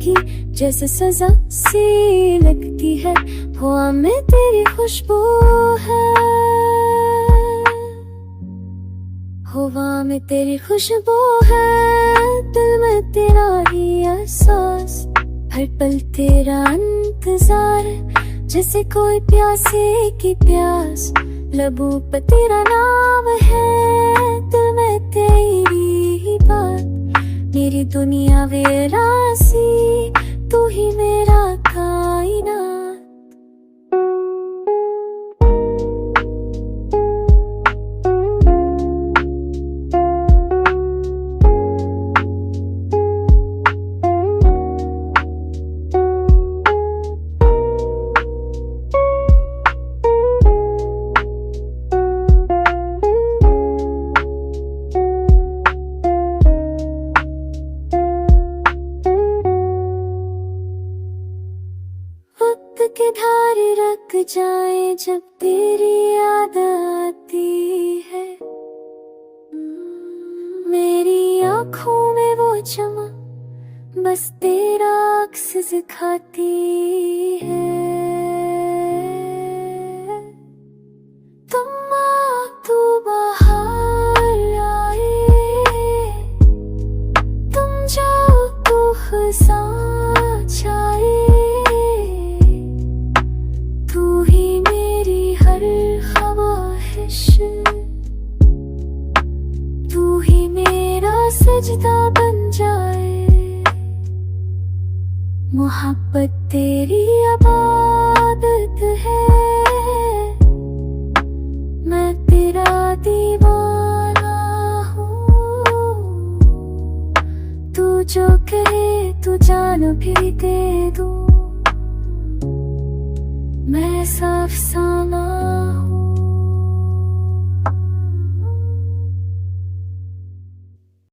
की जैसे सजा सी लगती है। हवा में तेरी खुशबू है, हवा में तेरी खुशबू है, दिल में तेरा ही एहसास, हर पल तेरा इंतजार, जैसे कोई प्यासे की प्यास। लबों पे तेरा नाम है, दिल में तेरी ही बात, मेरी दुनिया वेरासी, तू ही मेरा कायनात। के धार रख जाए जब तेरी याद आती है, मेरी आँखों में वो चमक बस तेरा अक्स दिखाती है। तुम आ तू बाहर आए, तुम जाओ तो खिज़ां छाए, तू ही मेरा सजदा बन जाए। मोहब्बत तेरी इबादत है, मैं तेरा दीवाना हूँ। तू जो कहे तू जान भी दे दूँ, मैं साफ सामा